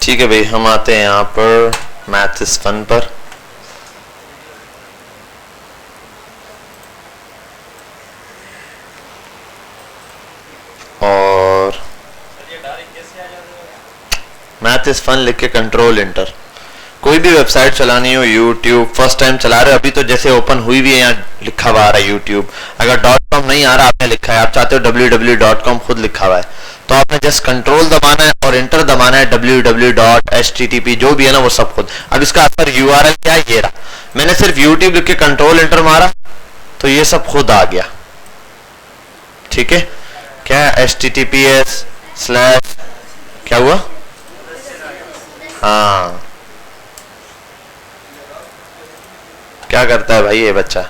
ठीक है भाई, हम आते हैं यहाँ पर मैथ इज फन पर। और मैथ इज फन लिख के कंट्रोल इंटर, कोई भी वेबसाइट चलानी हो, यूट्यूब फर्स्ट टाइम चला रहे हो, अभी तो जैसे ओपन हुई भी है यहाँ लिखा हुआ आ रहा है यूट्यूब। अगर .com नहीं आ रहा, आपने लिखा है, आप चाहते हो www.com खुद लिखा हुआ है, तो आपने जस्ट कंट्रोल दबाना है और इंटर दबाना है, www.http जो भी है ना वो सब खुद। अब इसका असर URL क्या है, ये रहा। मैंने सिर्फ यूट्यूब लिख के कंट्रोल इंटर मारा तो ये सब खुद आ गया। ठीक है, क्या https/ क्या हुआ, हाँ क्या करता है भाई ये बच्चा,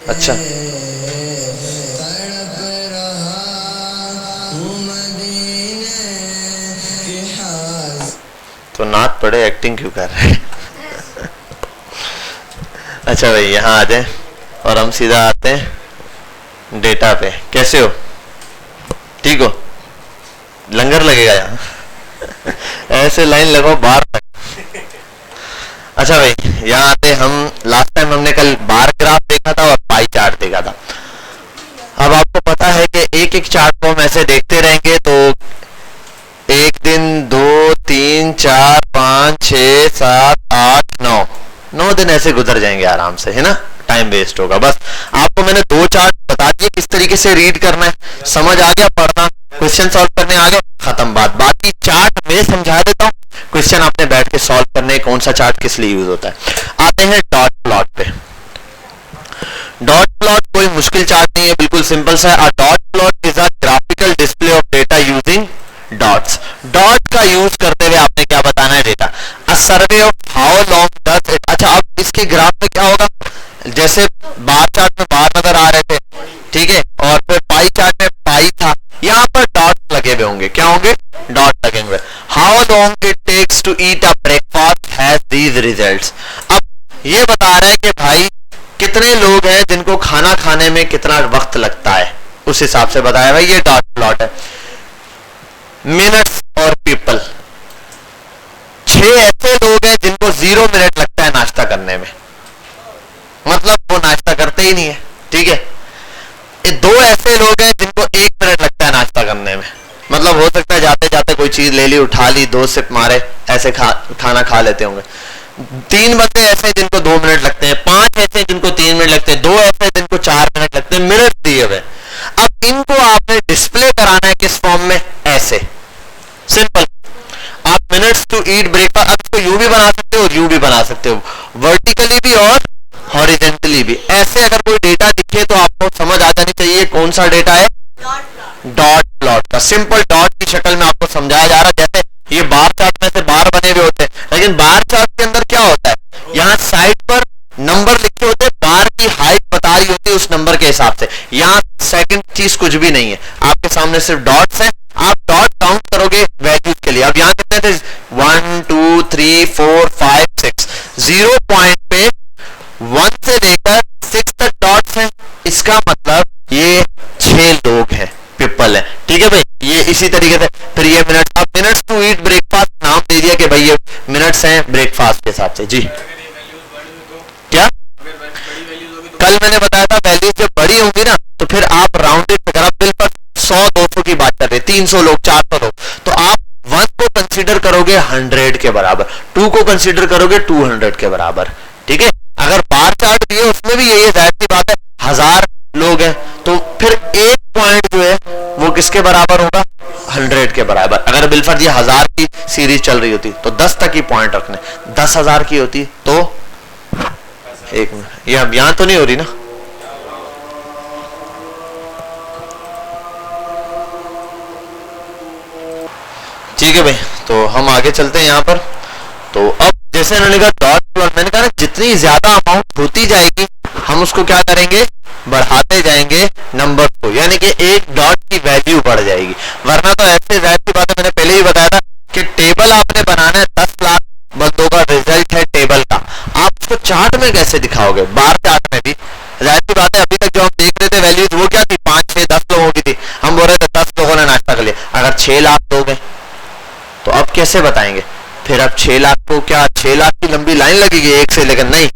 अच्छा तो नात पड़े, एक्टिंग क्यों कर रहे हैं अच्छा भाई यहाँ आ जाए और हम सीधा आते हैं डेटा पे। कैसे हो, ठीक हो, लंगर लगेगा यहाँ ऐसे लाइन लगाओ बार तक। अच्छा भाई यहाँ आते हम, लास्ट टाइम हमने कल बार ग्राफ देखा था और पाई चार्ट देखा था। अब आपको पता है कि एक एक चार्ट को हम ऐसे देखते रहेंगे तो 1 दिन 2 3 4 5 6 7 8 9 दिन ऐसे गुजर जाएंगे आराम से, है ना, टाइम वेस्ट होगा। बस आपको मैंने 2 चार्ट बता दिए किस तरीके से रीड करना है, समझ आ गया, पढ़ना, क्वेश्चन सॉल्व करने आ गए, खत्म बात। बाकी चार्ट मैं समझा देता हूँ, क्वेश्चन आपने बैठ के सॉल्व करने, कौन सा चार्ट किस लिए यूज होता है। आते हैं डॉट प्लॉट पे। डॉट प्लॉट कोई मुश्किल चार्ट नहीं है, बिल्कुल सिंपल सा है। Dot plot is a graphical display of data using dots. Dot का यूज करते हुए आपने क्या बताना है, data. A survey of how long does it. अच्छा अब इसके ग्राफ में क्या होगा, जैसे बार चार्ट में बार नजर आ रहे थे, ठीक है, और फिर पाई चार्ट में पाई था, यहाँ पर डॉट लगे हुए होंगे, क्या होंगे, डॉट लगे हुए। How long it takes to eat a breakfast has these results. अब ये बता रहे हैं कि भाई कितने लोग हैं जिनको खाना खाने में कितना वक्त लगता है, उस हिसाब से बताया भाई, ये डॉट प्लॉट है। मिनट्स और पीपल, 6 ऐसे लोग हैं जिनको 0 मिनट लगता है नाश्ता करने में, मतलब वो नाश्ता करते ही नहीं है, ठीक है। 2 ऐसे लोग हैं जिनको 1 मिनट लगता है नाश्ता करने में, मतलब हो सकता है जाते जाते कोई चीज ले ली, उठा ली, 2 सिप मारे, ऐसे खाना खा लेते होंगे। 3 बंदे ऐसे जिनको 2 मिनट लगते हैं, 5 ऐसे जिनको 3 मिनट लगते हैं, 2 ऐसे जिनको 4 मिनट लगते हैं, मिनट दिए हुए। अब इनको आपने डिस्प्ले कराना है किस फॉर्म में, ऐसे सिंपल। आप मिनट्स टू ईट ब्रेकफास्ट, आप इसको यू भी बना सकते हो और यू भी बना सकते हो, वर्टिकली भी और हॉरिजेंटली भी। ऐसे अगर कोई डेटा दिखे तो आपको समझ आ जानी चाहिए कौन सा डेटा है, डॉट प्लॉट का। सिंपल डॉट की शक्ल में आपको समझाया जा रहा है। जैसे ये बार चार्ट में से बार बने हुए होते हैं, लेकिन बार चार्ट के अंदर क्या होता है, यहाँ साइड पर नंबर लिखे होते हैं, बार की हाइट बता रही होती है उस नंबर के हिसाब से। यहाँ सेकंड चीज कुछ भी नहीं है, आपके सामने सिर्फ डॉट्स हैं, आप डॉट काउंट करोगे वैल्यूज के लिए। अब यहाँ कितने थे, 1 2 3 4 5 6, 0 पॉइंट पे 1 से लेकर 6 तक डॉट्स हैं, इसका मतलब ये 6 लोग हैं, पीपल है, ठीक है भाई। ये इसी तरीके से फिर ये मिनट, अब मिनट्स टू ईट ब्रेकफास्ट नाम दे दिया कि भाई ये मिनट्स हैं ब्रेकफास्ट के हिसाब से। जी क्या, कल मैंने बताया था वैल्यूज जब बड़ी होंगी ना तो फिर आप राउंडेड अगर आप बिल पर 100-200 की बात कर रहे हैं, 300 लोग 400 लोग, तो आप 1 को कंसीडर करोगे 100 के बराबर, 2 को कंसीडर करोगे 200 के बराबर, ठीक है। अगर बार चार्ट दिए उसमें भी यही जाहिर सी बात है, 1000 लोग हैं तो फिर एक पॉइंट जो है वो किसके बराबर होगा, 100 के बराबर। अगर बिलफर्ज ये 1000 की सीरीज चल रही होती तो 10 तक ही पॉइंट रखने, 10,000 की होती तो एक मिनट, ये अब यहां तो नहीं हो रही ना, ठीक है भाई। तो हम आगे चलते हैं यहाँ पर। तो अब जैसे इन्होंने कहा डॉट प्लॉट, मैंने कहा ना जितनी ज्यादा अमाउंट होती जाएगी हम उसको क्या करेंगे, बढ़ाते जाएंगे नंबर को, यानी कि एक डॉट की वैल्यू बढ़ जाएगी। वरना तो ऐसे जाहिर सी बात है, मैंने पहले ही बताया था कि टेबल आपने बनाना है, 10 लाख बंदों का रिजल्ट है टेबल का, आप उसको चार्ट में कैसे दिखाओगे, बार चार्ट में भी जाहिर सी बात है। अभी तक जो हम देख रहे थे वैल्यूज वो क्या थी, 5 6 10 लोगों की थी, हम बोल रहे थे 10 लोगों ने नाश्ता कर लिया। अगर 6 लाख लोग हैं तो अब आप कैसे बताएंगे? फिर आप 6 लाख को क्या 6 लाख की लंबी लाइन लगेगी एक से लेकर? नहीं,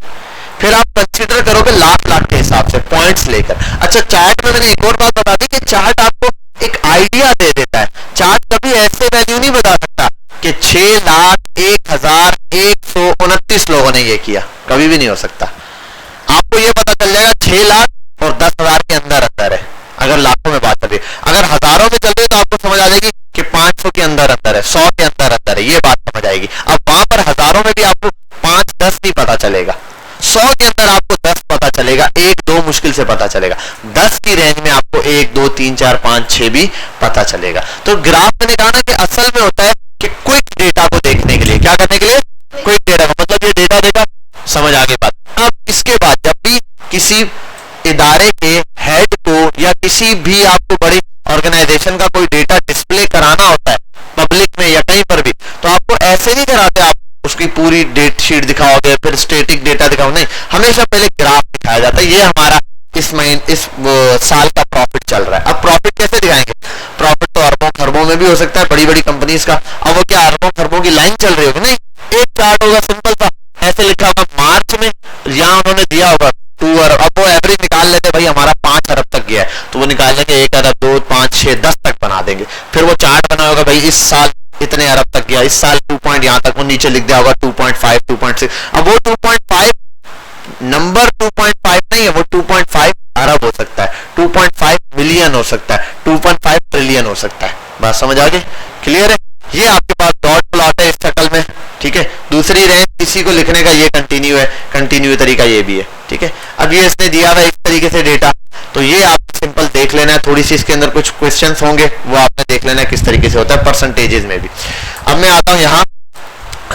फिर आप कंसीडर करोगे लाख लाख के हिसाब से पॉइंट्स लेकर। अच्छा, चार्ट में मैंने एक और बात बता दी कि चार्ट आपको एक आइडिया दे देता है। चार्ट कभी ऐसे वैल्यू नहीं बता सकता कि 6,01,129 लोगों ने ये किया, कभी भी नहीं हो सकता। आपको ये पता चल जाएगा 6 लाख और 10,000 के अंदर अंदर है, अगर लाखों में बात चल रही है। अगर हजारों में चल रही है तो आपको समझ आ जाएगी कि 500 के अंदर अंदर है, 100 के अंदर अंदर है, ये बात समझ आएगी। अब वहां पर हजारों में भी आपको 5-10 नहीं पता चलेगा, 100 के अंदर आपको 10 पता चलेगा, 1-2 मुश्किल से पता चलेगा, 10 की रेंज में आपको 1, 2, 3, 4, 5, 6 भी पता चलेगा। तो ग्राफ मैंने कहा ना कि असल में होता है कि क्विक डेटा को देखने के लिए, क्या करने के लिए? क्विक डेटा को, मतलब ये डेटा देखा, समझ आ गई बात। अब इसके बाद जब भी किसी इदारे के हेड को या किसी भी आपको बड़ी ऑर्गेनाइजेशन का कोई डेटा डिस्प्ले कराना होता है पब्लिक में या कहीं पर भी, तो आपको ऐसे नहीं कराते आप उसकी पूरी डेट शीट दिखाओगे फिर स्टैटिक डेटा दिखाओ, नहीं, हमेशा पहले ग्राफ दिखाया जाता है। ये हमारा इस साल का प्रॉफिट चल रहा है। अब प्रॉफिट कैसे दिखाएंगे? प्रॉफिट तो अरबों खरबों में भी हो सकता है बड़ी बड़ी कंपनीज का। अब वो क्या अरबों खरबों की लाइन चल रही होगी? नहीं, एक चार्ट होगा सिंपल सा, ऐसे लिखा होगा मार्च में, यहाँ उन्होंने दिया होगा 2 अरब। अब वो एवरेज निकाल लेते भाई हमारा 5 अरब तक गया है, तो वो निकाल लेंगे 1 अरब 2 5 6 10 तक बना देंगे। फिर वो चार्ट बना होगा भाई इस साल इतने अरब तक गया, इस साल 2 पॉइंट यहाँ तक, वो नीचे लिख दिया होगा 2.5 2.6। अब वो 2.5 नंबर 2.5 नहीं है, वो 2.5 अरब हो सकता है, 2.5 मिलियन हो सकता है, 2.5 ट्रिलियन हो सकता है। बात समझ आ गई? क्लियर है? ये आपके पास डॉट प्लॉट है इस शक्ल में, ठीक है। दूसरी रेंज किसी को लिखने का ये कंटिन्यू है, कंटिन्यू तरीका ये भी है, ठीक है। अब ये इसने दिया हुआ इस तरीके से डेटा, तो ये आप सिंपल देख लेना है। थोड़ी सी इसके अंदर कुछ क्वेश्चंस होंगे, वो आपने देख लेना है किस तरीके से होता है परसेंटेजेस में भी। अब मैं आता हूं यहाँ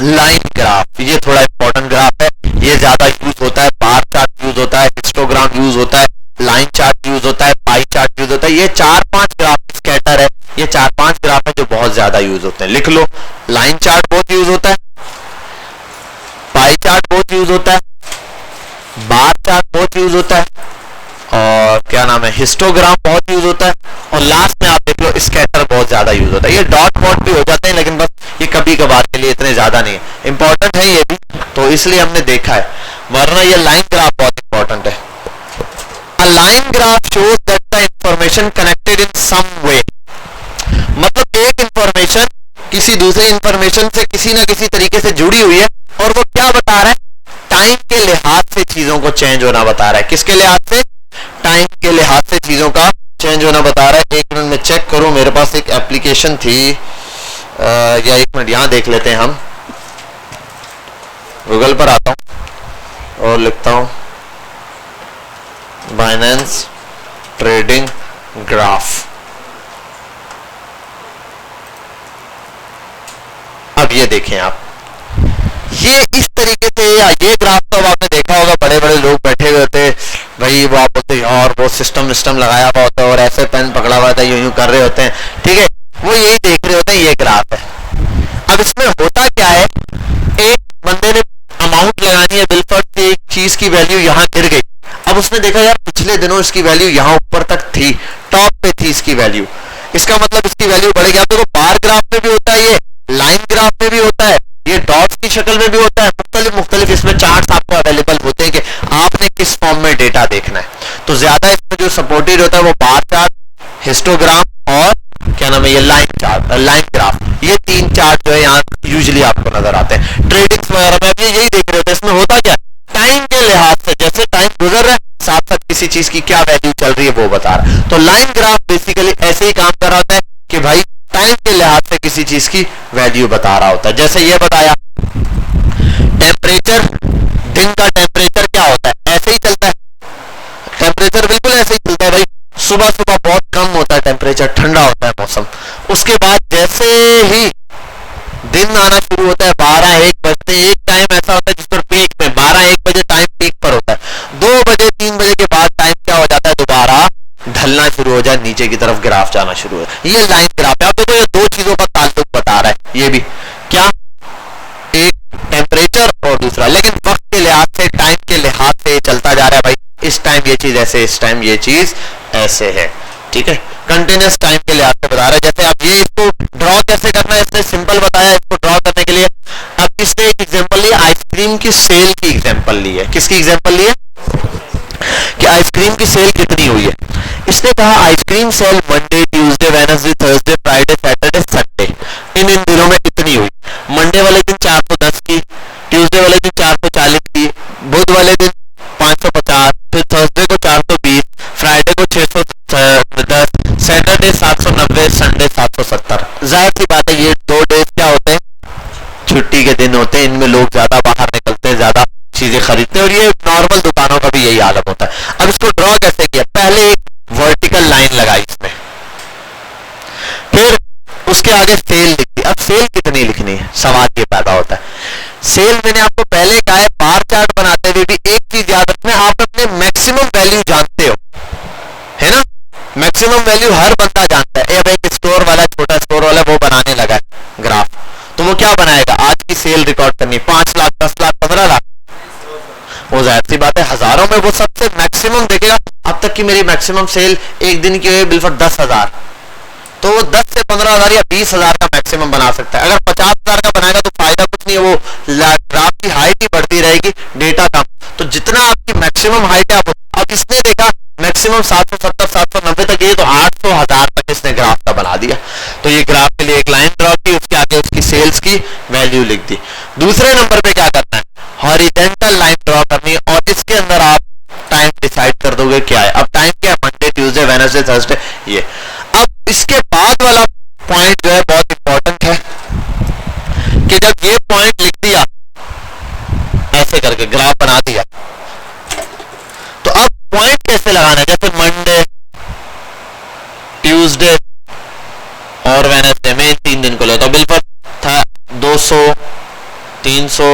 लाइन ग्राफ, ये थोड़ा इंपॉर्टेंट ग्राफ है, ये ज्यादा यूज होता है। बार चार्ट यूज होता है, हिस्टोग्राम यूज होता है, लाइन चार्ट यूज होता है, पाई चार्ट यूज होता है। ये 4-5 ग्राफ स्कैटर है, ये 4-5 ग्राफ है जो बहुत ज्यादा यूज होते हैं। लिख लो, लाइन चार्ट बहुत यूज होता है, पाई चार्ट बहुत यूज होता है, बार चार्ट बहुत यूज होता है, और क्या नाम है, हिस्टोग्राम बहुत यूज होता है, और लास्ट में आप देख लो स्कैटर बहुत ज्यादा यूज होता है। ये डॉट वॉट भी हो जाते हैं लेकिन बस ये कभी कभार के लिए, इतने ज्यादा नहीं है। इंपॉर्टेंट है ये भी, तो इसलिए हमने देखा है, वरना ये लाइन ग्राफ बहुत इंपॉर्टेंट है। A line graph shows that the information connected in some way, मतलब एक इंफॉर्मेशन किसी दूसरी इंफॉर्मेशन से किसी ना किसी तरीके से जुड़ी हुई है, और वो क्या बता रहा है? टाइम के लिहाज से चीजों को चेंज होना बता रहा है। किसके लिहाज से? टाइम के लिहाज से चीजों का चेंज होना बता रहा है। एक मिनट में चेक करूं, मेरे पास एक एप्लीकेशन थी, या एक मिनट यहां देख लेते हैं हम। गूगल पर आता हूं और लिखता हूं बाइनेंस ट्रेडिंग ग्राफ। अब ये देखें आप, ये इस तरीके से, ये ग्राफ तो अब आपने देखा होगा, बड़े बड़े लोग बैठे हुए होते भाई, वो आप बोलते और वो सिस्टम लगाया हुआ होता है और ऐसे पेन पकड़ा हुआ था, यूं कर रहे होते हैं, ठीक है, वो यही देख रहे होते हैं, ये ग्राफ है। अब इसमें होता क्या है, एक बंदे ने अमाउंट लगानी है बिलफर्ड से, एक चीज की वैल्यू यहां गिर गई। अब उसने देखा यार पिछले दिनों इसकी वैल्यू यहां ऊपर तक थी, टॉप पे थी इसकी वैल्यू, इसका मतलब इसकी वैल्यू बढ़ेगी। आप देखो बार ग्राफ में भी होता है, ये लाइन ग्राफ में भी होता है, ये डॉट्स की शक्ल में भी होता है, मुख्तलिफ इसमें चार्ट्स आपको अवेलेबल होते हैं कि आपने किस फॉर्म में डेटा देखना है। तो ज्यादा इसमें जो सपोर्टेड होता है वो बार चार्ट, हिस्टोग्राम और क्या नाम है ये लाइन चार्ट, लाइन ग्राफ, ये 3 चार्ट जो है यहाँ यूजुअली आपको नजर आते हैं। ट्रेडिंग्स वगैरह में भी यही देख रहे होते हैं। इसमें होता क्या, टाइम के लिहाज से जैसे टाइम गुजर रहा है साथ साथ किसी चीज की क्या वैल्यू चल रही है वो बता रहा है। तो लाइन ग्राफ बेसिकली ऐसे ही काम कर रहा होता है कि भाई टाइम के लिहाज से किसी चीज की वैल्यू बता रहा होता है। जैसे ये बताया टेम्परेचर, दिन का टेम्परेचर क्या होता है, ऐसे ही चलता है, टेम्परेचर बिल्कुल ऐसे ही चलता है भाई। सुबह सुबह बहुत कम होता है टेम्परेचर, ठंडा होता है मौसम, उसके बाद जैसे ही दिन आना शुरू होता है 12-1 बजते, एक टाइम ऐसा होता है जिस पर पीक में 12-1 बजे टाइम पीक पर होता है, 2 बजे 3 बजे के बाद टाइम क्या हो जाता है, दोबारा ढलना शुरू हो जाए, नीचे की तरफ ग्राफ जाना शुरू हो जाए। ये लाइन ग्राफ है। आप देखो ये 2 चीजों का ताल्लुक बता रहा है, ये भी क्या, एक टेम्परेचर और दूसरा, लेकिन वक्त के लिहाज से, टाइम के लिहाज से चलता जा रहा है भाई, इस टाइम ये चीज ऐसे, इस टाइम ये चीज ऐसे है, ठीक है। कंटिन्यूस टाइम के लिहाज से बता रहा है। जैसे अब ये इसको ड्रॉ कैसे करना है, इसने सिंपल बताया, इसको इसने एक एग्जांपल लिया, आइसक्रीम की सेल की एग्जांपल ली है। किसकी एग्जांपल ली है? कि आइसक्रीम की सेल कितनी हुई है। इसने कहा ice cream sale Monday, Tuesday, Wednesday, Thursday, Friday, Saturday, Sunday, इन दिनों में इतनी हुई। मंडे वाले दिन 410 की, ट्यूसडे वाले दिन 440 की, बुध वाले दिन 550, फिर थर्सडे को 420, फ्राइडे को 610, सैटरडे 790, संडे 770। जाहिर सी बात है ये 2 डेज क्या होते हैं? छुट्टी के दिन होते हैं। इनमें लोग ज्यादा बाहर निकलते हैं, ज्यादा चीजें खरीदते हैं, और ये नॉर्मल दुकानों का भी यही हालत होता है। अब इसको ड्रॉ कैसे किया? पहले एक वर्टिकल लाइन लगाई इसमें, फिर उसके आगे सेल लिख दी। अब सेल कितनी लिखनी है, सवाल ये पैदा होता है। सेल मैंने आपको पहले कहा है, बार चार्ट बनाते हुए भी एक चीज याद रखना, आप अपने मैक्सिमम वैल्यू जानते हो, है ना? मैक्सिमम वैल्यू हर बंदा जानता है। अब एक स्टोर वाला, छोटा स्टोर वाला, वो बनाने लगा है ग्राफ, तो वो क्या बनाएगा? आज की सेल रिकॉर्ड करनी, 5 लाख, 10 लाख, 15 लाख, वो जाहिर सी बात है हजारों में वो सबसे मैक्सिमम देखेगा। अब तक की मेरी मैक्सिमम सेल एक दिन की हुई बिल्कुल 10,000, तो वो 10 से 15,000 या 20,000 का मैक्सिमम बना सकता है। अगर 50,000 का बनाएगा तो फायदा कुछ नहीं है, वो ग्राफ की हाइट ही बढ़ती रहेगी, डेटा कम। तो जितना आपकी मैक्सिमम हाइट है, आप अब इसने देखा मैक्सिमम 770, 790 तक, ये तो 800, 1000 तक इसने ग्राफ का बना दिया। तो ये ग्राफ के लिए एक लाइन ड्रॉ की, उसके आगे उसकी सेल्स की वैल्यू लिख दी। दूसरे नंबर पे क्या करना है? हॉरिजेंटल लाइन ड्रॉ करनी है, और इसके अंदर आप टाइम डिसाइड कर दोगे क्या है। अब टाइम क्या है? मंडे, ट्यूसडे, वेडनेसडे, थर्सडे, ये। अब इसके बाद वाला पॉइंट जो है बहुत इंपॉर्टेंट है, कि जब ये पॉइंट लिख दिया ऐसे करके, ग्राफ बना दिया, तो अब पॉइंट कैसे लगाना है? जैसे मंडे, ट्यूसडे और वेडनेसडे में 3 दिन को लेता हूं, बिल्कुल था 200, 300,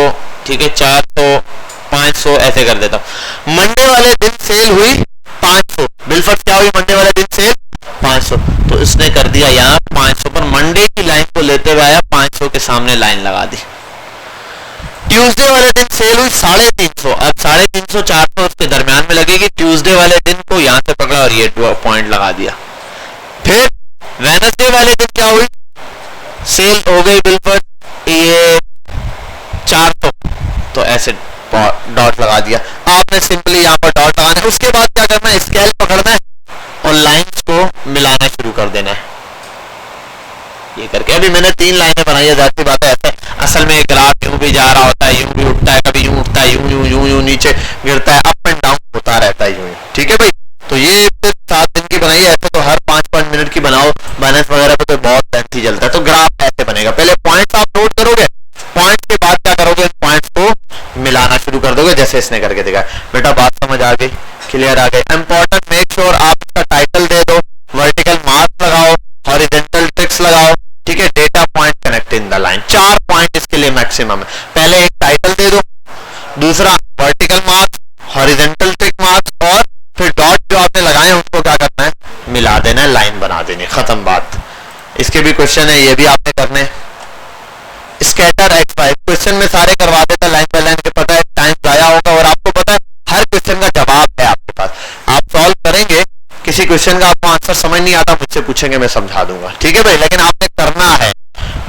ठीक है, 400, 500, ऐसे कर देता हूं। मंडे वाले दिन सेल हुई 500, बिल्कुल क्या हुई? मंडे वाले दिन सेल 500, तो इसने कर दिया यहाँ 500 पर, मंडे की लाइन को लेते हुए आया, 500 के सामने लाइन लगा दी। ट्यूसडे वाले दिन सेल हुई 350, अब 350, 400 उसके दरमियान में लगेगी। ट्यूसडे वाले दिन को यहां से पकड़ा और ये पॉइंट लगा दिया। फिर वेडनेसडे वाले दिन क्या हुई? सेल हो गई बिल्कुल ये 400, तो ऐसे डॉट लगा दिया। आपने सिंपली यहाँ पर डॉट लगाना है। उसके बाद क्या करना है? स्केल पकड़ना है और लाइंस को मिलाना शुरू कर देना है, ये करके। अभी मैंने 3 लाइनें बनाई है, जाती बात है ऐसे। असल में ग्राफ यूं भी जा रहा होता है, यूं भी उठता है, कभी यूं उठता है, यूं यूं यूं यूं नीचे गिरता है, अप एंड डाउन होता रहता है यूं। ठीक है भाई, तो ये 7 दिन की बनाई है। ऐसे तो हर 5-5 मिनट की बनाओ, बैलेंस वगैरह पे तो बहुत लेंथी चलता है। तो ग्राफ ऐसे बनेगा, पहले पॉइंट्स आप नोट करोगे, पॉइंट के बाद क्या करोगे? पॉइंट्स को मिलाना शुरू कर दोगे, जैसे इसने करके दिखा। बेटा बात समझ आ गई? क्लियर आ गई? इंपॉर्टेंट, मेक श्योर आप इसका टाइटल दे दो, वर्टिकल मार्क लगाओ, हॉरिजॉन्टल ट्रिक्स लगाओ, ठीक है, data point connect in the line. 4 point इसके लिए मैक्सिमम है। पहले एक टाइटल दे दो, दूसरा vertical mark, horizontal trick mark, और फिर डॉट जो आपने लगाए उनको क्या करना है? मिला देना है, लाइन बना देनी, खत्म बात। इसके भी क्वेश्चन है, ये भी आपने करने। स्कैटर x5 क्वेश्चन में सारे करवा देता लाइन बाय लाइन के, पता है टाइम जाया होगा, और आपको पता है हर क्वेश्चन का जवाब है आपके पास, आप सॉल्व करेंगे। किसी क्वेश्चन का आपको आंसर समझ नहीं आता, मुझसे पूछेंगे, मैं समझा दूंगा, ठीक है भाई, लेकिन आपने करना है।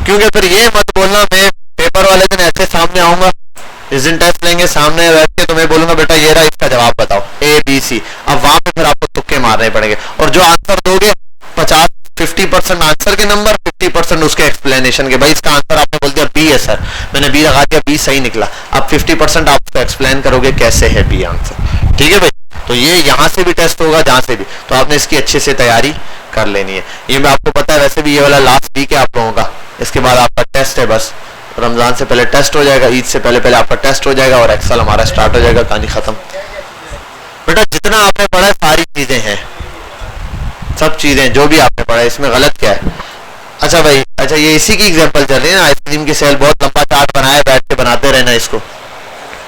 क्योंकि फिर ये मत बोलना मैं पेपर वाले दिन ऐसे सामने आऊंगा, रीजन टेस्ट लेंगे, सामने बैठ के तुम्हें बोलूंगा बेटा ये रहा, इसका जवाब बताओ ABC। अब वहां पे फिर आपको तुक्के मारने पड़ेंगे, और जो आंसर दोगे 50% आंसर के नंबर, 50% उसके एक्सप्लेनेशन के। भाई इसका आंसर आपने बोल दिया B है सर, मैंने B लगा दिया, B सही निकला। अब 50% आप उसको एक्सप्लेन करोगे कैसे है B आंसर, ठीक है भाई। तो ये यहाँ से भी टेस्ट होगा, जहां से भी, तो आपने इसकी अच्छे से तैयारी कर लेनी है। ये मैं आपको पता है, वैसे भी ये वाला लास्ट वीक है आप लोगों का, इसके बाद आपका टेस्ट है। बस रमजान से पहले टेस्ट हो जाएगा, ईद से पहले पहले आपका टेस्ट हो जाएगा, और एक्सेल हमारा स्टार्ट हो जाएगा, कहानी खत्म। बेटा जितना आपने पढ़ा सारी चीजें हैं, सब चीजें जो भी आपने पढ़ा, इसमें गलत क्या है? अच्छा भाई, अच्छा ये इसी की एग्जांपल चल रही है ना, आइसक्रीम की सेल, बहुत लंबा चार्ट बनाया, बैठ के बनाते रहना इसको,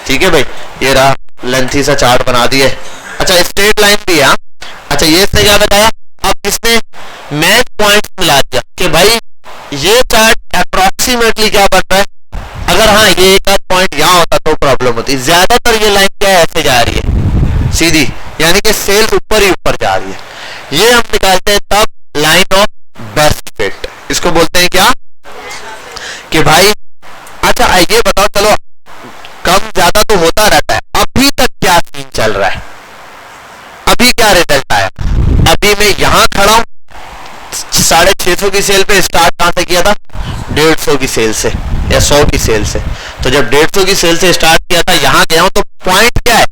ठीक है भाई। ये रहा लेंथी सा चार्ट बना दिए। अच्छा स्ट्रेट लाइन भी है। अच्छा ये इसने क्या बताया? अब इसने मैच पॉइंट्स मिला दिया कि भाई ये चार्ट अप्रोक्सीमेटली क्या बन रहा है। अगर हाँ ये एक आध पॉइंट यहाँ होता तो प्रॉब्लम होती, ज्यादातर ये लाइन क्या है? ऐसे जा रही है सीधी, यानी कि सेल ऊपर ही ऊपर जा रही है। ये हम निकालते हैं तब लाइन ऑफ बेस्ट फिट। इसको बोलते हैं क्या? कि भाई अच्छा ये बताओ, चलो कम ज्यादा तो होता रहता है, अभी तक क्या सीन चल रहा है, अभी क्या रिजल्ट आया? अभी मैं यहां खड़ा हूं, 650 की सेल पे स्टार्ट कहां से किया था? 150 की सेल से या 100 की सेल से। तो जब 150 की सेल से स्टार्ट किया था, यहां गया हूं, तो पॉइंट क्या है?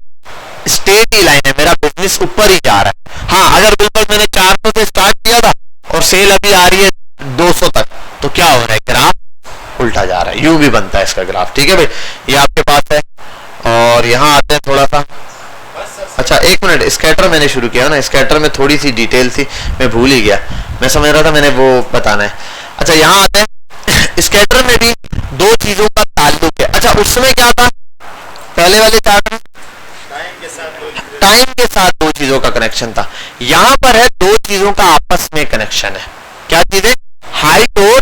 स्ट्रेट ही लाइन है, मेरा बिजनेस ऊपर ही जा रहा है। हाँ, अगर बिल्कुल मैंने 400 से स्टार्ट किया था और सेल अभी आ रही है 200 तक, तो क्या हो रहा है? ग्राफ उल्टा जा रहा है, यूं भी बनता है इसका ग्राफ। ठीक है भाई, ये आपके पास है। और यहां आते हैं थोड़ा सा, अच्छा एक मिनट, स्कैटर मैंने शुरू किया ना, स्कैटर में थोड़ी सी डिटेल थी, मैं भूल ही गया, मैं समझ रहा था मैंने वो बताना है। अच्छा यहाँ आते हैं, स्कैटर में भी दो चीजों का ताल्लुक है। अच्छा उसमें क्या था पहले वाले चार्ट में? टाइम के साथ दो चीजों का कनेक्शन था। यहां पर है दो चीजों का आपस में कनेक्शन है। क्या चीजें? हाइट और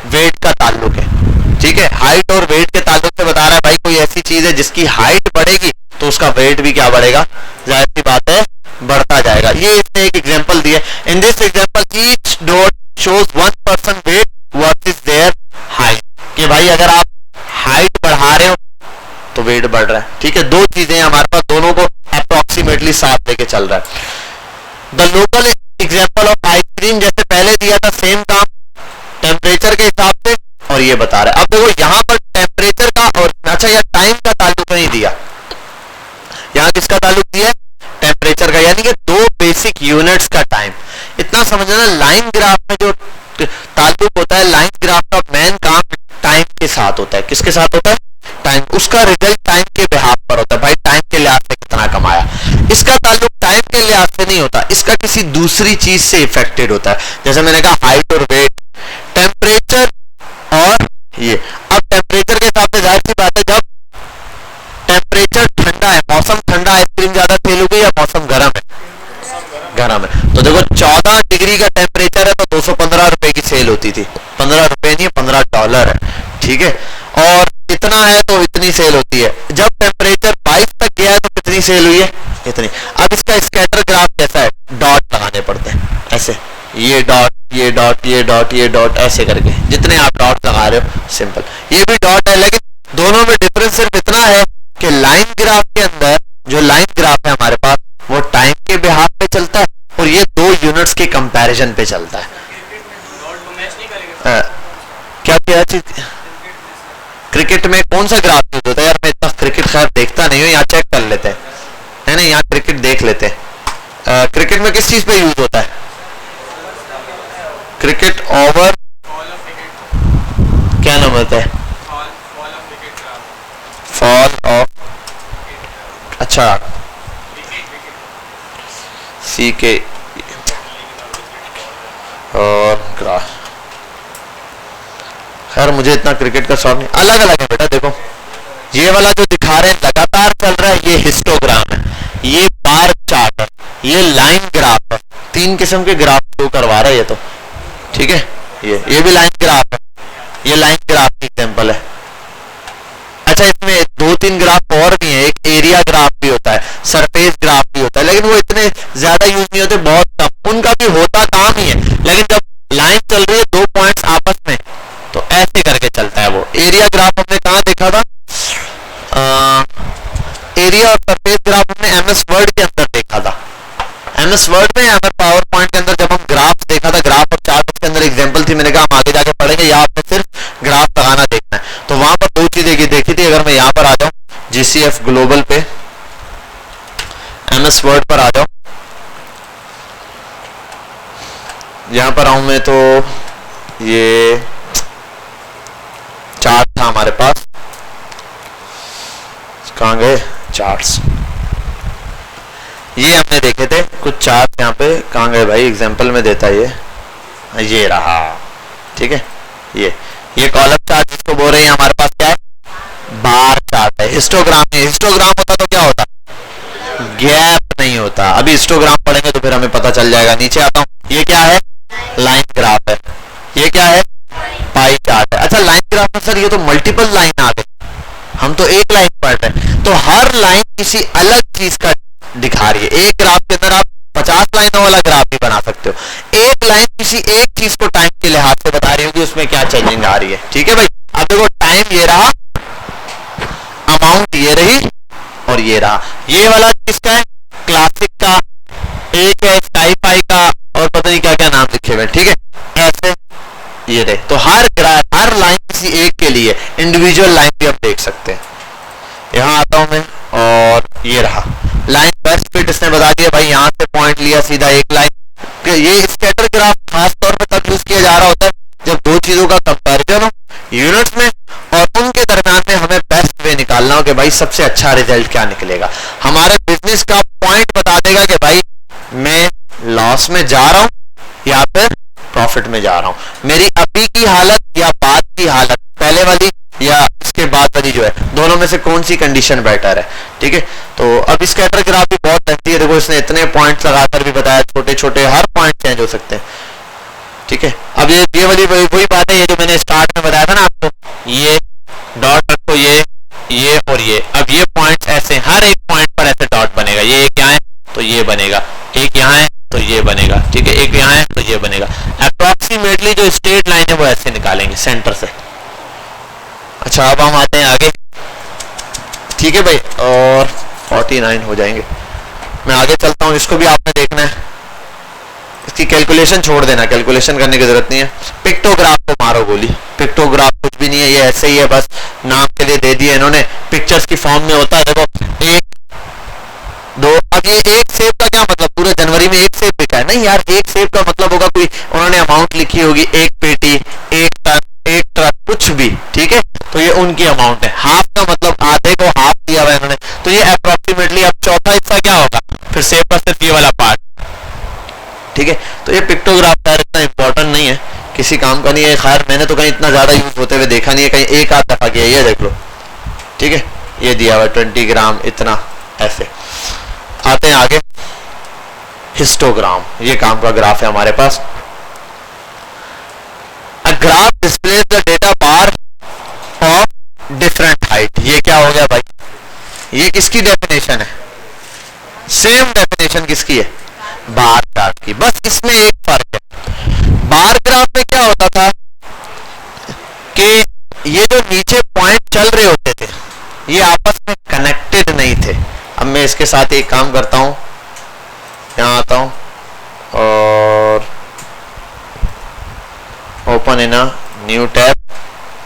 वेट का ताल्लुक है। ठीक है, हाइट और वेट के ताल्लुक से बता रहा है भाई कोई ऐसी चीज है जिसकी हाइट बढ़ेगी तो उसका वेट भी क्या बढ़ेगा? जाहिर सी बात है बढ़ता जाएगा। ये इसने एक एग्जांपल दिया। In this example each dot shows one person weight versus their height, कि भाई अगर आप हाइट बढ़ा रहे हो तो वेट बढ़ रहा है। ठीक है, दो चीजें हमारे पास, दोनों को अप्रोक्सीमेटली साथ लेके चल रहा है। The local example of ice cream, जैसे पहले दिया था सेम काम टेम्परेचर के हिसाब से, और ये बता रहा है। अब देखो यहां पर टेम्परेचर का और अच्छा या टाइम का ताल्लुक नहीं दिया, यहां किसका ताल्लुक दिया है? टेम्परेचर का, यानी कि दो बेसिक यूनिट्स का टाइम। इतना समझना, लाइन ग्राफ में जो ताल्लुक होता है, लाइन ग्राफ का मेन काम टाइम के साथ होता है। किसके साथ होता है? टाइम। उसका रिजल्ट टाइम के बिहाफ पर होता है, भाई टाइम के लिहाज से कितना कमाया। इसका ताल्लुक टाइम के लिहाज से नहीं होता, इसका किसी दूसरी चीज से इफेक्टेड होता है। जैसे मैंने कहा हाइट और वेट, टेम्परेचर और ये। अब टेम्परेचर के हिसाब से जाहिर सी बात है, जब टेम्परेचर ठंडा है, मौसम ठंडा, आइसक्रीम ज्यादा सेल होगी या मौसम गर्म है? गर्म है। तो देखो 14 डिग्री का टेम्परेचर है तो 215 रुपए की सेल होती थी। 15 रुपए नहीं, $15 है। ठीक है, और इतना है तो इतनी सेल होती है। जब टेम्परेचर 22 तक गया है तो कितनी सेल हुई है? इतनी। अब इसका स्कैटर ग्राफ कैसा है? डॉट लगाने पड़ते हैं ऐसे, ये डॉट, ये डॉट, ये डॉट, ये डॉट, ऐसे करके जितने आप डॉट लगा रहे हो, सिंपल। ये भी डॉट है, लेकिन दोनों में डिफरेंस सिर्फ इतना है कि लाइन ग्राफ के अंदर जो लाइन ग्राफ है हमारे पास, वो टाइम के बिहाफ पे चलता है और ये दो यूनिट्स के कंपैरिजन पे चलता है। क्या क्या चीज? क्रिकेट में कौन सा ग्राफ यूज होता है? यार मैं इतना क्रिकेट खैर देखता नहीं हूँ, यहाँ चेक कर लेते हैं, है ना, यहाँ क्रिकेट देख लेते हैं। क्रिकेट में किस चीज पे यूज होता है? क्रिकेट ओवर, क्या नाम होता है? फॉल ऑफ, अच्छा सी के और ग्राफ। खैर मुझे इतना क्रिकेट का शौक नहीं। अलग अलग है बेटा, देखो ये वाला जो दिखा रहे हैं लगातार चल रहा है, ये हिस्टोग्राम है, ये बार चार्ट है, ये लाइन ग्राफ है। तीन किस्म के ग्राफ शो करवा रहा है ये तो। ठीक है, ये भी लाइन ग्राफ है, ये लाइन ग्राफ की एग्जांपल है। अच्छा इसमें दो तीन ग्राफ और भी हैं, एक एरिया ग्राफ भी होता है, सरफेस ग्राफ भी होता है, लेकिन वो इतने ज्यादा यूज नहीं होते, बहुत कम। उनका भी होता काम ही है, लेकिन जब लाइन चल रही है दो पॉइंट्स आपस में, तो ऐसे करके चलता है वो। एरिया ग्राफ हमने कहाँ देखा था? एरिया और सरफेस ग्राफ हमने एमएस वर्ड के अंदर देखा था। एमएस वर्ड में या फिर पावर पॉइंट के अंदर जब हम ग्राफ देखा था, ग्राफ और चार्ट उसके अंदर एग्जांपल थी, मैंने कहा हम आगे जाके पढ़ेंगे, यहाँ पे सिर्फ ग्राफ लगाना देखना है। तो वहां पर दो चीजें देखी थी। अगर मैं यहाँ पर आ जाऊं जीसीएफ ग्लोबल पे, एमएस वर्ड पर आ जाऊं, यहां पर आऊं मैं तो ये चार्ट था हमारे पास, कहां गए चार्ट्स? ये हमने देखे थे कुछ चार्ट, यहाँ पे कहां गए भाई? एग्जांपल में देता है ये रहा। ठीक है, ये कॉलम चार्ट जिसको बोल रहे हैं हमारे पास क्या है? बार चार्ट है। हिस्टोग्राम में, हिस्टोग्राम होता तो क्या होता? गैप नहीं होता। अभी हिस्टोग्राम पढ़ेंगे तो फिर हमें पता चल जाएगा। नीचे आता हूं, ये क्या है? लाइन ग्राफ है। ये क्या है? पाई चार्ट है। अच्छा लाइन ग्राफ में सर ये तो मल्टीपल लाइन आ गए, हम तो एक लाइन पढ़ रहे हैं। तो हर लाइन किसी अलग चीज का दिखा रही है। एक ग्राफ के अंदर आप 50 लाइनों वाला ग्राफ भी बना सकते हो। एक लाइन किसी एक चीज को टाइम के लिहाज से बता रही होगी उसमें क्या चेंजिंग आ रही है। ठीक है भाई, अब देखो टाइम ये रहा ये रही और ये रहा। ये वाला किसका है? क्लासिक का, एक है स्काईफाई का, और पता नहीं क्या क्या नाम लिखे हुए, ठीक है। ऐसे ये रहे, तो हर लाइन किसी एक के लिए इंडिविजुअल लाइन भी आप देख सकते हैं। यहां आता हूं मैं, और ये रहा लाइन बेस्ट फिट इसने बता दिया भाई, यहां से पॉइंट लिया सीधा एक लाइन। ये स्कैटर ग्राफ खास तौर पर तब यूज किया जा रहा होता है जब दो चीजों का कंपैरिजन हो यूनिट्स में, और उनके दरम्यान में हमें बेस्ट वे निकालना हो कि भाई सबसे अच्छा रिजल्ट क्या निकलेगा। हमारे बिजनेस का पॉइंट बता देगा कि भाई मैं लॉस में जा रहा हूं या फिर प्रॉफिट में जा रहा हूं, मेरी अभी की हालत या बाद की हालत, पहले वाली या इसके बाद वाली जो है, दोनों में से कौन सी कंडीशन बेटर है, ठीक है। तो अब स्कैटर ग्राफ भी बहुत लेंथी है, देखो इसने इतने पॉइंट्स लगाकर भी बताया, छोटे छोटे हर पॉइंट चेंज हो सकते हैं, ठीक है। अब ये वाली वही बात है, ये जो मैंने स्टार्ट में बताया था ना आपको, ये डॉट रखो, ये और ये, अब ये पॉइंट ऐसे हर एक पॉइंट पर ऐसे डॉट बनेगा, ये एक यहाँ है तो ये बनेगा, एक यहाँ है तो ये बनेगा, ठीक है, एक यहाँ है तो ये बनेगा। अप्रोक्सीमेटली जो स्ट्रेट लाइन है वो ऐसे निकालेंगे सेंटर से। अच्छा अब हम आते हैं आगे, ठीक है भाई, और 49 हो जाएंगे। मैं आगे चलता हूं, इसको भी आपने देखना है, इसकी कैलकुलेशन छोड़ देना, कैलकुलेशन करने की जरूरत नहीं है। पिक्टोग्राफ को मारो गोली, पिक्टोग्राफ कुछ भी नहीं है, ये ऐसे ही है, बस नाम के लिए दे दिए इन्होंने, पिक्चर्स की फॉर्म में होता है। देखो 1 2, अब ये एक सेब का क्या मतलब, पूरे जनवरी में एक सेब बिका है? नहीं यार, एक सेब का मतलब होगा कोई उन्होंने अमाउंट लिखी होगी, एक पेटी, एक टन, एक ट्रक, कुछ भी, ठीक है, तो ये उनकी अमाउंट है। हाफ का मतलब आधे को हाफ दिया हुआ है इन्होंने, तो ये अप्रोक्सीमेटली। अब चौथा हिस्सा क्या होगा, फिर सेब का सिर्फ ये वाला पार्ट, ठीक है। तो ये पिक्टोग्राफ यार इतना इंपॉर्टेंट नहीं है, किसी काम का नहीं है, खैर मैंने तो कहीं इतना ज्यादा यूज होते हुए देखा नहीं है, कहीं एक आध दफा किया, ये देख लो, ठीक है, ये दिया हुआ 20 ग्राम इतना, ऐसे। आते हैं आगे, हिस्टोग्राम, ये काम का ग्राफ है हमारे पास। A graph displays the data bar of different height. ये क्या हो गया भाई, ये किसकी डेफिनेशन है? सेम डेफिनेशन किसकी है? बार ग्राफ की, बस इसमें एक फर्क है। बार ग्राफ में क्या होता था कि ये जो नीचे पॉइंट चल रहे होते थे ये आपस में कनेक्टेड नहीं थे। अब मैं इसके साथ एक काम करता हूं, यहां आता हूं और open in a new tab,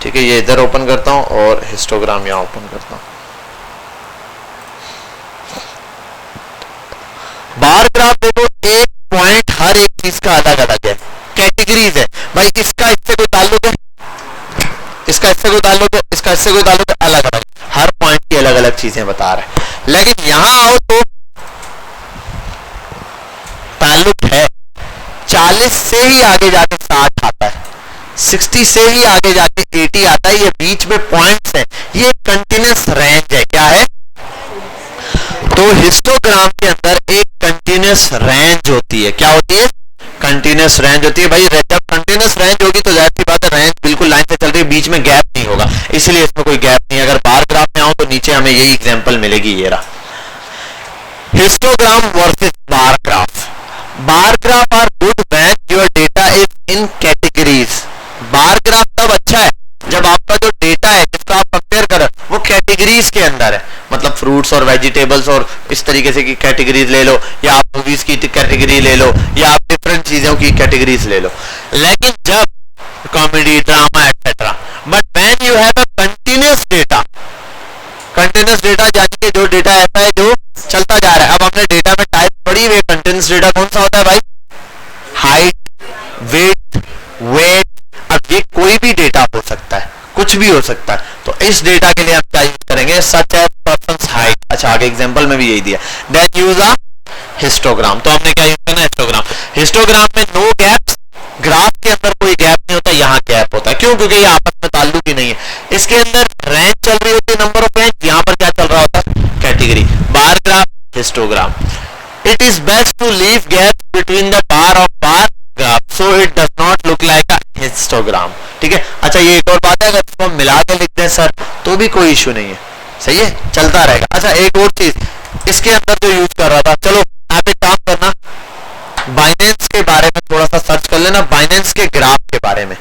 ठीक है, ये इधर ओपन करता हूं और हिस्टोग्राम यहां ओपन करता हूं। बार ग्राफ देखो, एक पॉइंट हर एक चीज का अलग अलग है, कैटेगरीज है भाई, इसका इससे कोई ताल्लुक है, इसका इससे कोई ताल्लुक है, इसका इससे कोई ताल्लुक है, अलग अलग, हर पॉइंट की अलग अलग चीजें बता रहा है। लेकिन यहां आओ तो ताल्लुक है, 40 से ही आगे जाके 60 आता है, 60 से ही आगे जाके 80 आता है, ये बीच में पॉइंट्स है, ये कंटिन्यूअस रेंज है। क्या है? तो हिस्टोग्राम के अंदर एक कंटिन्यूअस रेंज होती है। क्या होती है? कंटिन्यूअस रेंज होती है भाई। जब कंटिन्यूअस रेंज होगी तो जाहिर सी बात है रेंज बिल्कुल लाइन से चल रही है, बीच में गैप नहीं होगा, इसलिए इसमें कोई गैप नहीं है। अगर बार ग्राफ में आओ तो नीचे हमें यही एग्जांपल मिलेगी, ये रहा histogram versus bar graph. Bar graph are good when your data is in categories. Bar graph तब अच्छा है जब आपका जो डेटा है जिसका आप कंपेयर कर रहे हो वो कैटेगरीज के अंदर है, मतलब फ्रूट्स और वेजिटेबल्स और इस तरीके से की कैटेगरीज ले लो, या आप मूवीज की कैटेगरी ले लो, या आप डिफरेंट चीजों की कैटेगरीज ले लो। लेकिन जब comedy, drama etcetera, but when you have a continuous data, continuous data यानी कि जो डेटा ऐसा है जो चलता जा रहा है। अब हमने डेटा में टाइप पढ़ी हुई, कंटिन्यूअस डेटा कौन सा होता है भाई? Height, weight, weight. अब ये कोई भी डेटा हो सकता है, कुछ भी हो सकता है, तो इस डेटा के लिए हम क्या यूज करेंगे? Such as persons height. अच्छा, आगे एग्जांपल में भी यही दिया, देन यूज अ हिस्टोग्राम। तो हमने क्या यूज करना? हिस्टोग्राम। हिस्टोग्राम में नो गैप्स, ग्राफ के अंदर कोई गैप नहीं होता, यहाँ गैप होता है। क्यों? क्योंकि ये आपस में ताल्लुक ही नहीं है। इसके अंदर रेंज चल रही होती है, नंबर ऑफ रेंज, यहाँ पर क्या चल रहा होता है? Category. Bar graph, histogram. It is best to leave gap between the bar of bar graph so it does not look like a histogram. ठीक है। अच्छा, ये एक और बात है, अगर इसको हम मिला के लिख दें सर तो भी कोई इश्यू नहीं है, सही है, चलता रहेगा। अच्छा, एक और चीज इसके अंदर जो यूज कर रहा था, चलो आप एक काम करना, बाइनेंस के बारे में थोड़ा सा सर्च कर लेना, बाइनेंस के ग्राफ के बारे में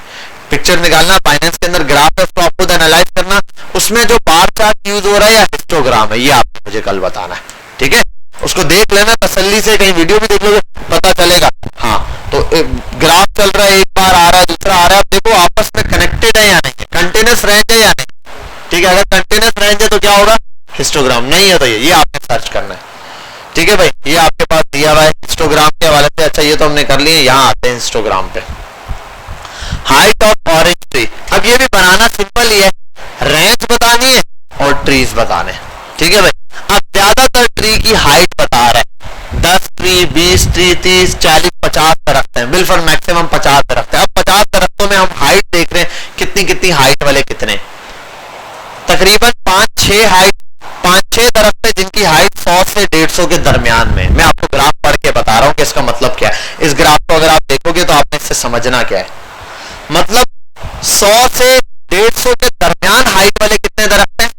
पिक्चर निकालना, बाइनेंस के अंदर ग्राफ है, उसको आपको एनालाइज करना, उसमें जो बार चार्ट यूज हो रहा है या हिस्टोग्राम है, ये आपको मुझे कल बताना है, ठीक है। उसको देख लेना तसल्ली से, कहीं वीडियो भी देख लोगे पता चलेगा। हाँ, तो ग्राफ चल रहा है, एक बार आ रहा है, दूसरा आ रहा है, देखो आपस में कनेक्टेड है या नहीं, कंटिन्यूअस रेंज है या नहीं, ठीक है। अगर कंटिन्यूअस रेंज है तो क्या होगा, हिस्टोग्राम। नहीं है तो ये आपने सर्च करना है, ठीक है भाई। ये आपके पास दिया हुआ है हिस्टोग्राम के हवाले से। अच्छा, ये तो हमने कर लिए। यहाँ आते हैं हिस्टोग्राम पे। हाइट ऑफ ऑरेंज ट्री, अब ये भी बनाना सिंपल ही है, रेंज बतानी है और ट्रीज बताने, ठीक है भाई। अब ज्यादातर ट्री की हाइट बता रहा है, 10 ट्री, 20 ट्री, 30, 40, 50 दरख्त हैं, बिल्कुल मैक्सिमम 50 दरख्त है। अब 50 दरख्तों में हम हाइट देख रहे हैं, कितनी कितनी हाइट वाले कितने, तकरीबन 5-6 दरख्त है जिनकी हाइट 100 से 150 के दरमियान में। मैं आपको ग्राफ पढ़ के बता रहा हूं कि इसका मतलब क्या है। इस ग्राफ को अगर आप देखोगे तो आपने इससे समझना क्या है, मतलब 100 से 150 के दरमियान हाइट वाले कितने दरख्त हैं,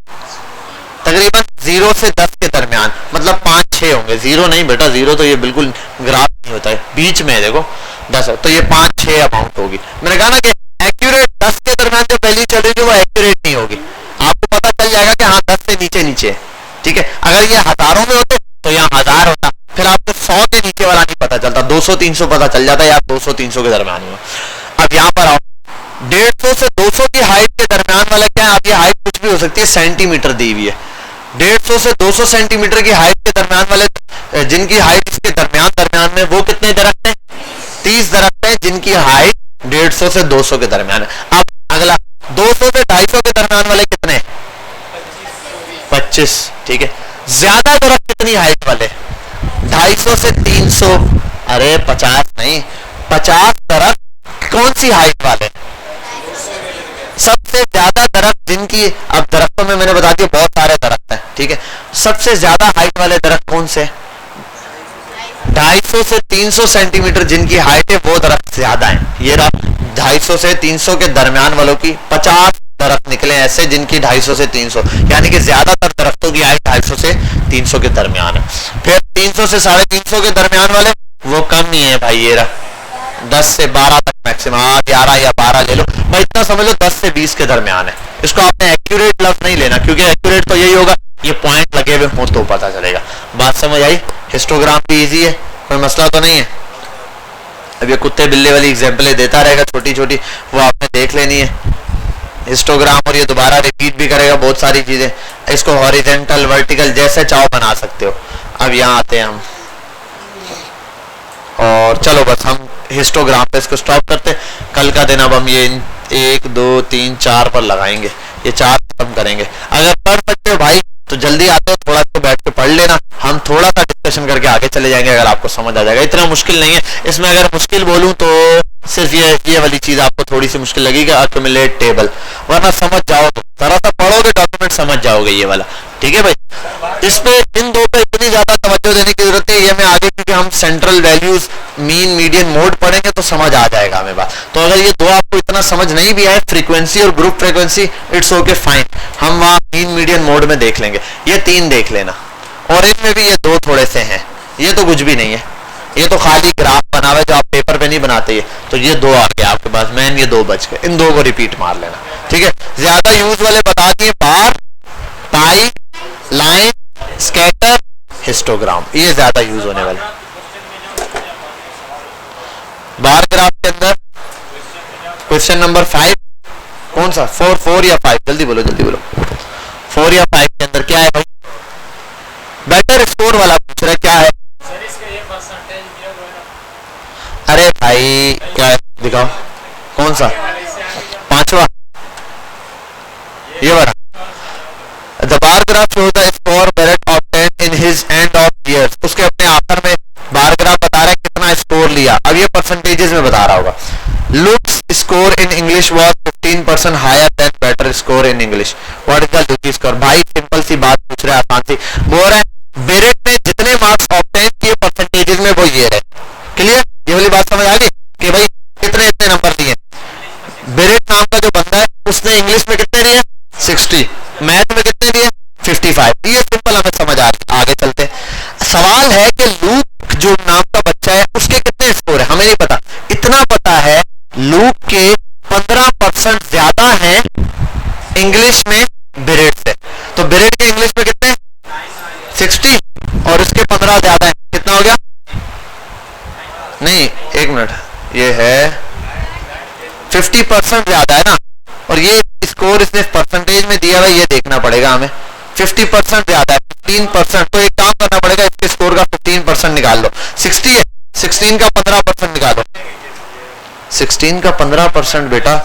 तकरीबन 0 से 10 के दरमियान, मतलब 5-6 होंगे। 0 नहीं बेटा, 0 तो ये बिल्कुल ग्राफ नहीं होता है, बीच में है देखो 10 है, तो ये 5-6 अमाउंट होगी। मैंने कहा ना कि एक्यूरेट 10 के दरमियान जो वैल्यू चल रही है वो एक्यूरेट नहीं होगी, आपको पता चल जाएगा कि हाँ 10 से नीचे नीचे, ठीक है। अगर ये हजारों में होते तो यहाँ 1000 होता, फिर आपको 100 के नीचे वाला नहीं पता चलता, 200-300 पता चल जाता है, या 200-300 के दरमियान में। अब यहाँ पर आओ, 150 से 200 की हाइट के दरमियान वाला क्या है, अब ये हाइट कुछ भी हो सकती है, सेंटीमीटर दी हुई है। 150 से 200 सेंटीमीटर की हाइट के दरमियान वाले, जिनकी हाइट इसके दरमियान में, वो कितने दरख्त हैं, 30 दरख्त हैं जिनकी हाइट 150 से 200 के दरमियान है। अब अगला 200 से 250 के दरमियान वाले कितने, 25, ठीक है। ज्यादा दरख्त कितनी हाइट वाले, 250 से 300, अरे 50 नहीं, 50 दरख्त कौन सी हाइट वाले, सबसे ज्यादा दरख्त जिनकी, अब दरख्तों में मैंने बता दिया बहुत सारे दरख्त हैं, ठीक है। सबसे ज्यादा हाइट वाले दरख्त कौन से, 250 से 300 सेंटीमीटर जिनकी हाइट है वो दरख्त ज्यादा है। ये रहा 250 से 300 के दरमियान वालों की 50 दरख्त निकले ऐसे जिनकी 250 से 300, यानी कि ज्यादातर दरख्तों की हाइट 250 से 300 के दरमियान है। फिर 300 से 350 के दरमियान वाले वो कम ही है भाई, ये रहा 10 से 12 तक मैक्सिमम, 11 या 12 ले लो भाई, इतना समझ लो 10 से 20 के दरमियान है। इसको आपने एक्यूरेट लफ्ज नहीं लेना, क्योंकि एक्यूरेट तो यही होगा ये पॉइंट लगे हुए हो तो पता चलेगा। बात समझ आई। हिस्टोग्राम भी इजी है, कोई मसला तो नहीं है। अब ये कुत्ते बिल्ले वाली एग्जांपलें देता रहेगा छोटी छोटी, वो आपने देख लेनी है हिस्टोग्राम, और ये दोबारा रिपीट भी करेगा बहुत सारी चीजें। इसको हॉरिजॉन्टल वर्टिकल जैसे चाहो बना सकते हो। अब यहाँ आते हैं हम, और चलो बस हम हिस्टोग्राम पे इसको स्टॉप करते हैं। कल का दिन अब हम ये 1 2 3 4 पर लगाएंगे, ये 4 खत्म करेंगे। अगर पढ़ सकते हो भाई तो जल्दी आते हो, थोड़ा तो बैठ के पढ़ लेना, हम थोड़ा सा डिस्कशन करके आगे चले जाएंगे, अगर आपको समझ आ जाएगा। इतना मुश्किल नहीं है इसमें, अगर मुश्किल बोलूं तो सिर्फ ये वाली चीज आपको थोड़ी सी मुश्किल लगेगी, अक्यूमुलेट टेबल, वरना समझ जाओ तो जरा सा पढ़ोगे डॉक्यूमेंट समझ जाओगे ये वाला, ठीक है भाई। इस पे इन दो पे इतनी ज्यादा तवज्जो देने की जरूरत है, ये मैं आगे क्योंकि हम central values mean median mode पढ़ेंगे तो समझ आ जाएगा हमें बात। तो अगर ये दो आपको इतना समझ नहीं भी आए, फ्रीक्वेंसी और group frequency, it's okay fine, हम वहां मीन मीडियन मोड में देख लेंगे। ये 3 देख लेना, और इनमें भी ये 2 थोड़े से हैं, ये तो कुछ भी नहीं है, ये तो खाली ग्राफ बना हुआ है जो आप पेपर पे नहीं बनाते ये, तो ये 2 आ गए आपके पास मैन, ये 2 बच गए, इन 2 को रिपीट मार लेना, ठीक है। ज्यादा यूज वाले बता दिए, बार, पाई, लाइन, स्कैटर, हिस्टोग्राम, ये ज्यादा यूज होने वाले। बार ग्राफ के अंदर क्वेश्चन नंबर 5 कौन सा, 4 या 5, जल्दी बोलो 4 या 5 के अंदर क्या है भाई, बेटर स्कोर वाला पूछ रहा है, क्या है। अरे भाई क्या है दिखाओ, कौन सा, 5वां, ये वाला। The bar graph shows the score Barrett obtained in his end of years, उसके अपने आखिर में बार ग्राफ बता रहा है कितना स्कोर लिया। अब ये परसेंटेजेस में बता रहा होगा। Looks score in English was 15% higher than better score in English, what is the look score. भाई सिंपल सी बात पूछ रहे हैं, आसान सी बोल रहे हैं, बेरेट ने जितने मार्क्स ऑब्टेन किए परसेंटेजेस में वो ये है। क्लियर, ये वाली बात समझ आ गई कि भाई कितने इतने नंबर लिए। बेरेट नाम का जो बंदा है उसने इंग्लिश में कितने लिए, 60, मैथ में कितने लिए, 55। ये सिंपल हमें समझ आ रही। आगे चलते हैं। सवाल है कि लूक जो नाम का बच्चा है उसके कितने स्कोर है, हमें नहीं पता। इतना पता है लूक के 15% ज्यादा हैं इंग्लिश में इसके इंग्लिश में कितने 60 और इसके 15 ज्यादा है, कितना हो गया? नहीं, एक मिनट, ये है 50% ज्यादा है ना, और ये स्कोर इसने परसेंटेज में दिया हुआ, ये देखना पड़ेगा हमें। 50% ज्यादा है, 15%, तो एक काम करना पड़ेगा, इसके स्कोर का 15% निकाल लो। 60 है, 16 का 15% निकालो। 16 का 15% बेटा,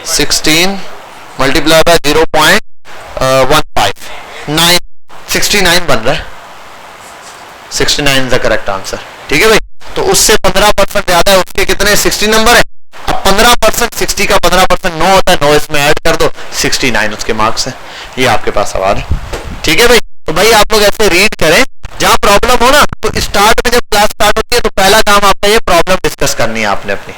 16 मल्टीप्लाई बाय 0.15, 9, 69 बन रहा है। 69 इज द करेक्ट आंसर। ठीक है भाई, तो उससे 15% ज्यादा है, उसके कितने 60 नंबर है। अब 15%, 60 का 15% 9 होता है, 9 इसमें ऐड कर दो, 69 उसके मार्क्स है। ये आपके पास सवाल है। ठीक है भाई, तो भाई आप लोग ऐसे रीड करें, जहां प्रॉब्लम हो ना, तो स्टार्ट में जब क्लास स्टार्ट होती है तो पहला काम आपका ये प्रॉब्लम डिस्कस करनी है आपने अपनी।